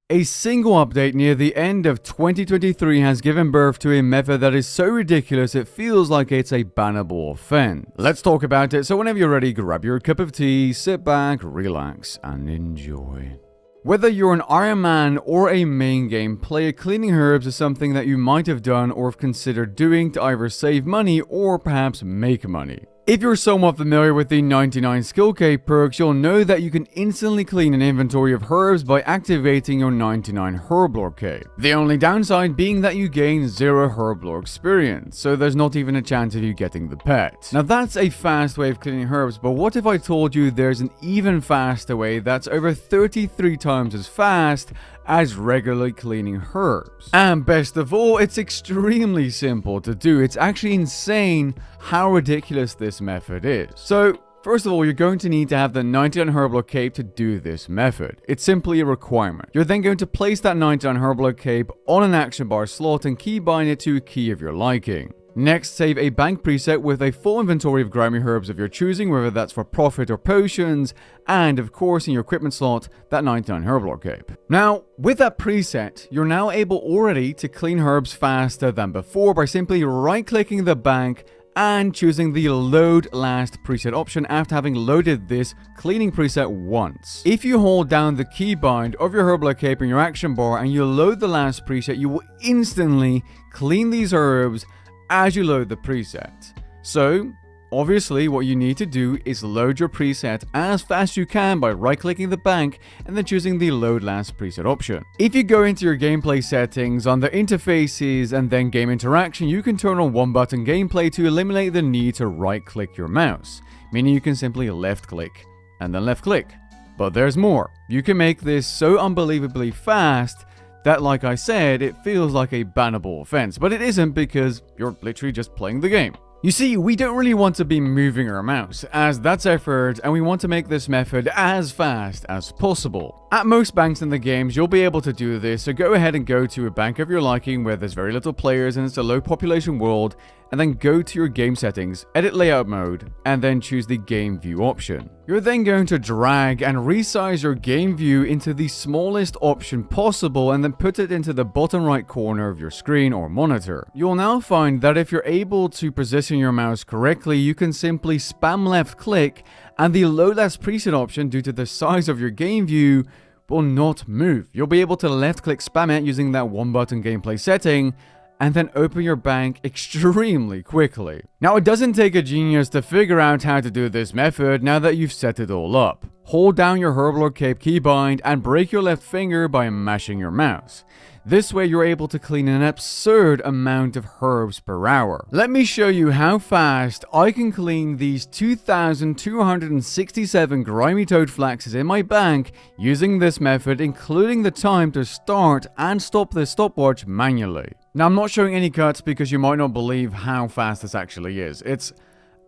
A single update near the end of 2023 has given birth to a method that is so ridiculous it feels like it's a bannable offense. Let's talk about it, so whenever you're ready, grab your cup of tea, sit back, relax, and enjoy. Whether you're an Iron Man or a main game player, cleaning herbs is something that you might have done or have considered doing to either save money or perhaps make money. If you're somewhat familiar with the 99 skill cape perks, you'll know that you can instantly clean an inventory of herbs by activating your 99 herblore cape. The only downside being that you gain 0 herblore experience, so there's not even a chance of you getting the pet. Now that's a fast way of cleaning herbs, but what if I told you there's an even faster way that's over 33 times as fast as regularly cleaning herbs? And best of all, it's extremely simple to do. It's actually insane how ridiculous this method is. So first of all, you're going to need to have the 99 herblore cape to do this method. It's simply a requirement. You're then going to place that 99 herblore cape on an action bar slot and keybind it to a key of your liking. Next, save a bank preset with a full inventory of grimy herbs of your choosing, whether that's for profit or potions, and of course in your equipment slot, that 99 herblore cape. Now, with that preset, you're now able already to clean herbs faster than before by simply right-clicking the bank and choosing the load last preset option after having loaded this cleaning preset once. If you hold down the keybind of your herblore cape in your action bar and you load the last preset, you will instantly clean these herbs as you load the preset. So obviously what you need to do is load your preset as fast as you can by right-clicking the bank and then choosing the load last preset option. If you go into your gameplay settings under interfaces and then game interaction, you can turn on one button gameplay to eliminate the need to right-click your mouse, meaning you can simply left-click and then left-click. But there's more. You can make this so unbelievably fast that, like I said, it feels like a bannable offense, but it isn't because you're literally just playing the game. You see, we don't really want to be moving our mouse, as that's effort, and we want to make this method as fast as possible. At most banks in the games, you'll be able to do this, so go ahead and go to a bank of your liking where there's very little players and it's a low population world, and then go to your game settings, edit layout mode, and then choose the game view option. You're then going to drag and resize your game view into the smallest option possible and then put it into the bottom right corner of your screen or monitor. You'll now find that if you're able to position your mouse correctly, you can simply spam left click and the load last preset option, due to the size of your game view, will not move. You'll be able to left click spam it using that one button gameplay setting and then open your bank extremely quickly. Now, it doesn't take a genius to figure out how to do this method now that you've set it all up. Hold down your herblore cape keybind and break your left finger by mashing your mouse. This way you're able to clean an absurd amount of herbs per hour. Let me show you how fast I can clean these 2,267 grimy toad flaxes in my bank using this method, including the time to start and stop the stopwatch manually. Now, I'm not showing any cuts because you might not believe how fast this actually is. It's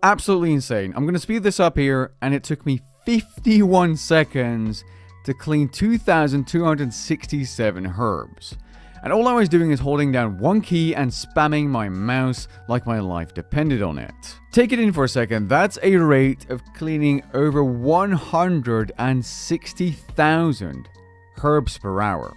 absolutely insane. I'm going to speed this up here, and it took me 51 seconds to clean 2,267 herbs. And all I was doing is holding down one key and spamming my mouse like my life depended on it. Take it in for a second, that's a rate of cleaning over 160,000 herbs per hour.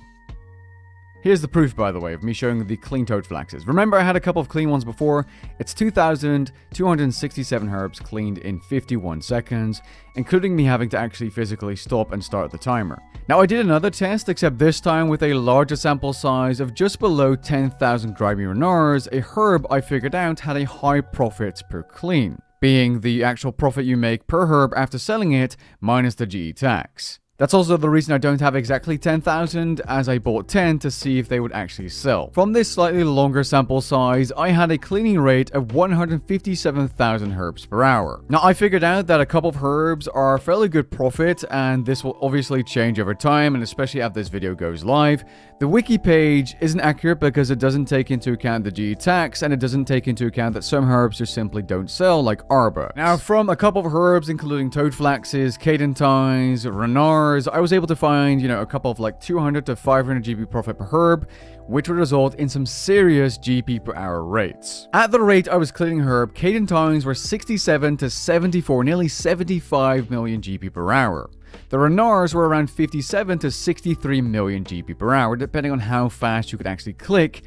Here's the proof, by the way, of me showing the clean toad flaxes. Remember, I had a couple of clean ones before. It's 2,267 herbs cleaned in 51 seconds, including me having to actually physically stop and start the timer. Now, I did another test, except this time with a larger sample size of just below 10,000 grimy renars, a herb I figured out had a high profit per clean, being the actual profit you make per herb after selling it minus the GE tax. That's also the reason I don't have exactly 10,000, as I bought 10 to see if they would actually sell. From this slightly longer sample size, I had a cleaning rate of 157,000 herbs per hour. Now, I figured out that a couple of herbs are fairly good profit, and this will obviously change over time, and especially after this video goes live. The wiki page isn't accurate because it doesn't take into account the GE tax, and it doesn't take into account that some herbs just simply don't sell, like arbor. Now, from a couple of herbs, including toad flaxes, cadentines, renars, Nars, I was able to find, a couple of like 200 to 500 GP profit per herb, which would result in some serious GP per hour rates. At the rate I was cleaning herb, Caden times were 67 to 74, nearly 75 million GP per hour. The Renars were around 57 to 63 million GP per hour, depending on how fast you could actually click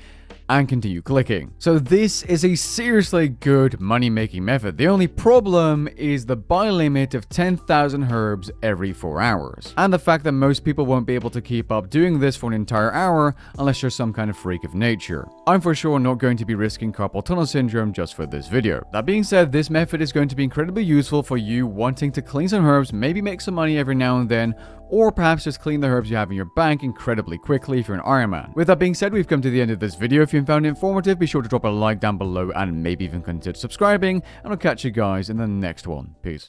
and continue clicking. So this is a seriously good money-making method. The only problem is the buy limit of 10,000 herbs every 4 hours, and the fact that most people won't be able to keep up doing this for an entire hour unless you're some kind of freak of nature. I'm for sure not going to be risking carpal tunnel syndrome just for this video. That being said, this method is going to be incredibly useful for you wanting to clean some herbs, maybe make some money every now and then, or perhaps just clean the herbs you have in your bank incredibly quickly if you're an Iron Man. With that being said, we've come to the end of this video. If you found it informative, be sure to drop a like down below and maybe even consider subscribing, and I'll catch you guys in the next one. Peace.